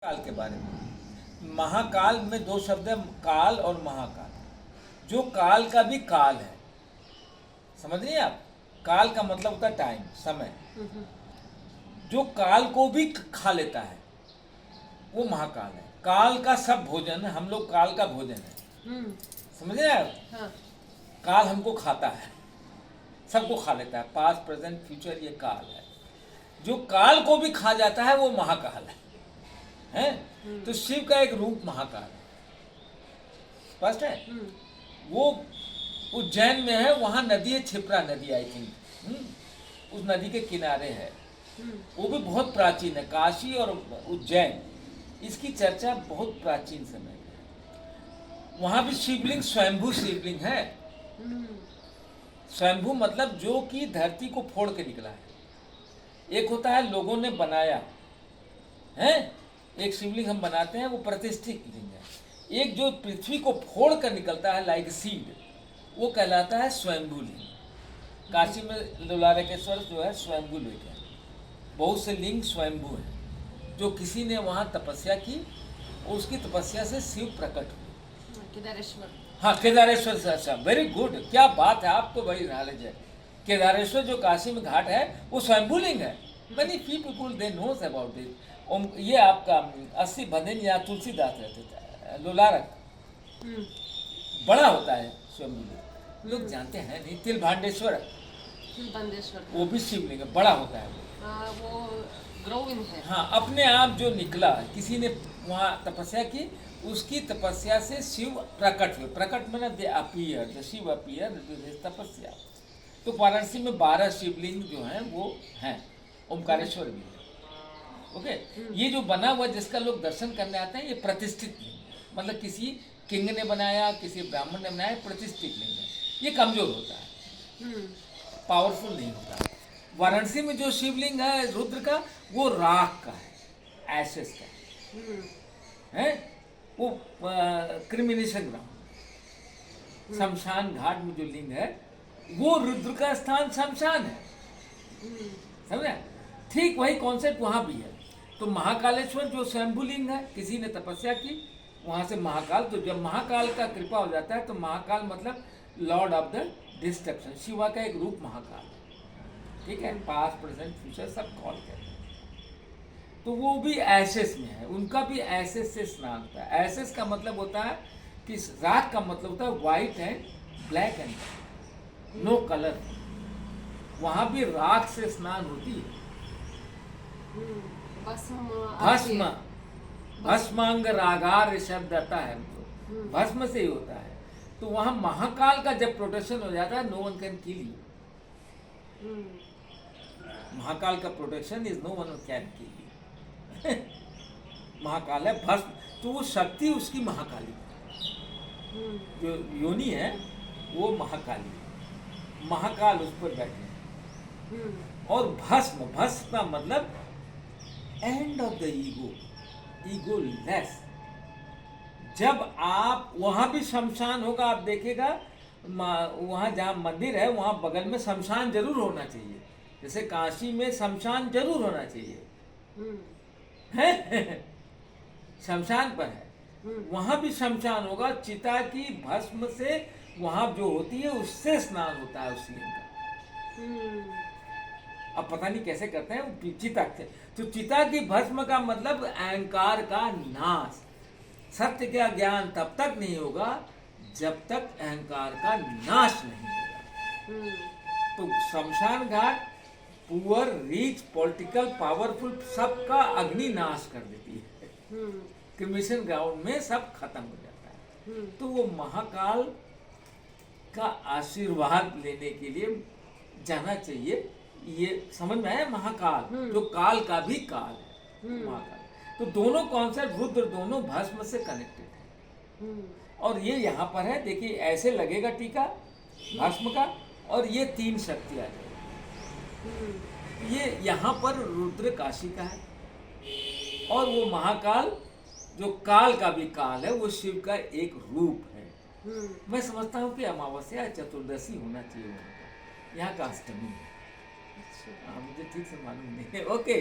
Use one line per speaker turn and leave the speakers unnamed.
काल के बारे में। महाकाल में दो शब्द है, काल और महाकाल। जो काल का भी काल है, समझ रही हैं आप? काल का मतलब होता है टाइम, समय। जो काल को भी खा लेता है वो महाकाल है। काल का सब भोजन, हम लोग काल का भोजन है, समझ रहे हैं आप?
हाँ।
काल हमको खाता है, सबको खा लेता है, पास्ट प्रेजेंट फ्यूचर, ये काल है। जो काल को भी खा जाता है वो महाकाल है। तो शिव का एक रूप महाकाल है, स्पष्ट है? वो उज्जैन में है, वहां नदी है, क्षिप्रा नदी, आई थिंक उस नदी के किनारे है। वो भी बहुत प्राचीन है। काशी और उज्जैन, इसकी चर्चा बहुत प्राचीन समय में है। वहां भी शिवलिंग स्वयंभू शिवलिंग है। स्वयंभू मतलब जो कि धरती को फोड़ के निकला है। एक होता है लोगों ने बनाया है, एक शिवलिंग हम बनाते हैं, वो प्रतिष्ठित लिंग है। एक जो पृथ्वी को फोड़ कर निकलता है लाइक सीड, वो कहलाता है स्वयंभू लिंग। काशी में लोलारकेश्वर जो है स्वयंभू लिंग है। बहुत से लिंग स्वयंभू हैं, जो किसी ने वहाँ तपस्या की और उसकी तपस्या से शिव प्रकट हुए।
केदारेश्वर। हाँ,
केदारेश्वर से। अच्छा, वेरी गुड, क्या बात है, आप तो बड़ी नॉलेज है। केदारेश्वर जो काशी में घाट है वो स्वयंभू लिंग है। Many people they knows about it. ये आपका 80 भदन या तुलसीदास रहते थे, लोलारक बड़ा होता है स्वयंभू लिंग, लोग जानते हैं नहीं। तिलभांडेश्वर वो भी शिवलिंग है, बड़ा होता है
वो ग्रोविंग है।
हाँ, अपने आप जो निकला, किसी ने वहाँ तपस्या की, उसकी तपस्या से शिव प्रकट हुए। प्रकट में ना they appear, the Shiv appear, तपस्या। तो वाराणसी में 12 शिवलिंग जो हैं वो हैं, ओमकारेश्वर भी है। ओके, ये जो बना हुआ जिसका लोग दर्शन करने आते हैं, ये प्रतिष्ठित लिंग है। मतलब किसी किंग ने बनाया, किसी ब्राह्मण ने बनाया, प्रतिष्ठित लिंग है। ये कमजोर होता है, पावरफुल नहीं होता। वाराणसी में जो शिवलिंग है रुद्र का, वो राख का है, एशेस का है। वो क्रिमिनेशन ग्राउंड, शमशान घाट में जो लिंग है, वो रुद्र का स्थान शमशान है, समझे? ठीक वही कॉन्सेप्ट वहां भी है। तो महाकालेश्वर जो स्वयंभू लिंग है, किसी ने तपस्या की, वहां से महाकाल। तो जब महाकाल का कृपा हो जाता है तो महाकाल मतलब Lord of the destruction, Shiva का एक रूप महाकाल है। ठीक है, पास्ट प्रेजेंट फ्यूचर सब कॉल करते हैं। तो वो भी एसेस में है, उनका भी एसेस से स्नान होता है। एसेस का मतलब होता है कि राख का मतलब होता है white and black and no colour. वहां भी राख से स्नान होती है। भस्म, भस्मांग रागार शब्द आता है, तो भस्म से ही होता है। तो वहां महाकाल का जब प्रोटेक्शन हो जाता है, no one can kill you. Mahakal का protection is no one can kill you. Mahakal है भस्म, तो वो शक्ति उसकी महाकाली, जो योनि है वो महाकाली, महाकाल उस पर बैठे। और भस्म, भस्म का मतलब end of the ego, ego less. जब आप वहां भी शमशान होगा, आप देखेगा वहां जहाँ मंदिर है वहां बगल में शमशान जरूर होना चाहिए। जैसे काशी में शमशान जरूर होना चाहिए है। शमशान पर है, वहां भी शमशान होगा। चिता की भस्म से वहां जो होती है उससे स्नान होता है उस लिंग का। अब पता नहीं कैसे करते हैं वो चिता से। तो चिता की भस्म का मतलब अहंकार का नाश। सत्य का ज्ञान तब तक नहीं होगा जब तक अहंकार का नाश नहीं होगा। तो शमशान घाट पुअर, रिच, पॉलिटिकल, पावरफुल, सबका अग्नि नाश कर देती है। क्रिमिनेशन ग्राउंड में सब खत्म हो जाता है। तो वो महाकाल का आशीर्वाद लेने के लिए जाना चाहिए। ये समझ में आया? महाकाल जो काल का भी काल है, महाकाल। तो दोनों कॉन्सेप्ट, रुद्र दोनों भस्म से कनेक्टेड है। और ये यहाँ पर है, देखिए ऐसे लगेगा टीका भस्म का, और ये 3 शक्ति आ जाएगी। ये यहाँ पर रुद्र काशी का है, और वो महाकाल जो काल का भी काल है, वो शिव का एक रूप है। मैं समझता हूँ कि अमावस्या चतुर्दशी होना चाहिए यहाँ का, अष्टमी है। मुझे ठीक से मालूम नहीं है। ओके।